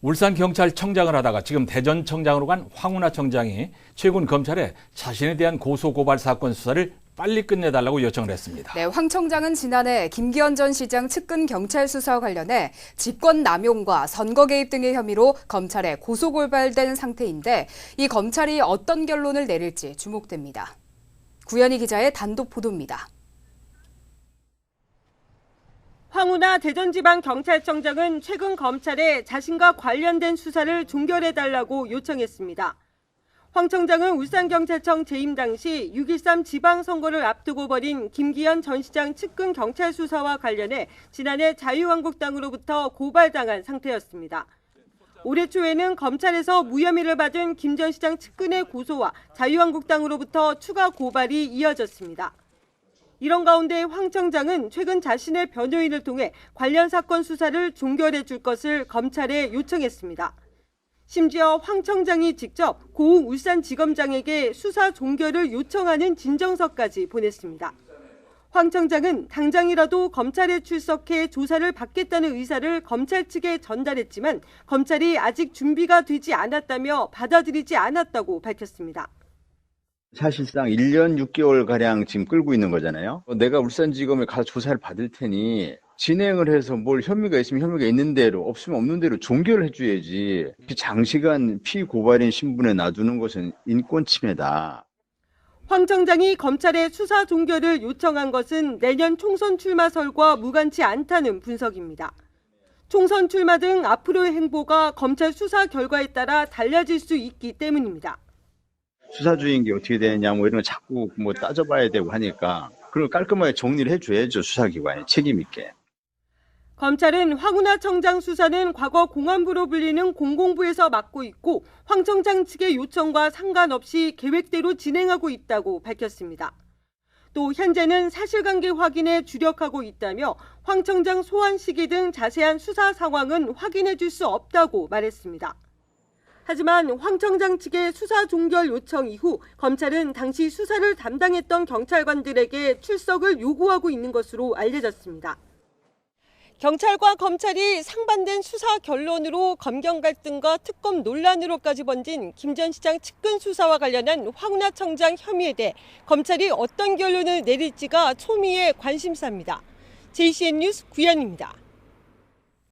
울산경찰청장을 하다가 지금 대전청장으로 간 황운하 청장이 최근 검찰에 자신에 대한 고소고발 사건 수사를 빨리 끝내달라고 요청을 했습니다. 네, 황 청장은 지난해 김기현 전 시장 측근 경찰 수사와 관련해 직권 남용과 선거 개입 등의 혐의로 검찰에 고소고발된 상태인데 이 검찰이 어떤 결론을 내릴지 주목됩니다. 구현희 기자의 단독 보도입니다. 황운하 대전지방경찰청장은 최근 검찰에 자신과 관련된 수사를 종결해달라고 요청했습니다. 황 청장은 울산경찰청 재임 당시 6.13 지방선거를 앞두고 벌인 김기현 전 시장 측근 경찰 수사와 관련해 지난해 자유한국당으로부터 고발당한 상태였습니다. 올해 초에는 검찰에서 무혐의를 받은 김 전 시장 측근의 고소와 자유한국당으로부터 추가 고발이 이어졌습니다. 이런 가운데 황 청장은 최근 자신의 변호인을 통해 관련 사건 수사를 종결해 줄 것을 검찰에 요청했습니다. 심지어 황 청장이 직접 고 울산지검장에게 수사 종결을 요청하는 진정서까지 보냈습니다. 황 청장은 당장이라도 검찰에 출석해 조사를 받겠다는 의사를 검찰 측에 전달했지만 검찰이 아직 준비가 되지 않았다며 받아들이지 않았다고 밝혔습니다. 사실상 1년 6개월가량 지금 끌고 있는 거잖아요. 내가 울산지검에 가서 조사를 받을 테니 진행을 해서 뭘 혐의가 있으면 혐의가 있는 대로 없으면 없는 대로 종결을 해줘야지. 장시간 피고발인 신분에 놔두는 것은 인권 침해다. 황 청장이 검찰에 수사 종결을 요청한 것은 내년 총선 출마설과 무관치 않다는 분석입니다. 총선 출마 등 앞으로의 행보가 검찰 수사 결과에 따라 달라질 수 있기 때문입니다. 수사주의인 게 어떻게 되느냐 이런 거 자꾸 따져봐야 되고 하니까 그걸 깔끔하게 정리를 해줘야죠. 수사기관이 책임 있게. 검찰은 황운하 청장 수사는 과거 공안부로 불리는 공공부에서 맡고 있고 황 청장 측의 요청과 상관없이 계획대로 진행하고 있다고 밝혔습니다. 또 현재는 사실관계 확인에 주력하고 있다며 황 청장 소환 시기 등 자세한 수사 상황은 확인해 줄 수 없다고 말했습니다. 하지만 황 청장 측의 수사 종결 요청 이후 검찰은 당시 수사를 담당했던 경찰관들에게 출석을 요구하고 있는 것으로 알려졌습니다. 경찰과 검찰이 상반된 수사 결론으로 검경 갈등과 특검 논란으로까지 번진 김 전 시장 측근 수사와 관련한 황운하 청장 혐의에 대해 검찰이 어떤 결론을 내릴지가 초미의 관심사입니다. JCN 뉴스 구현입니다.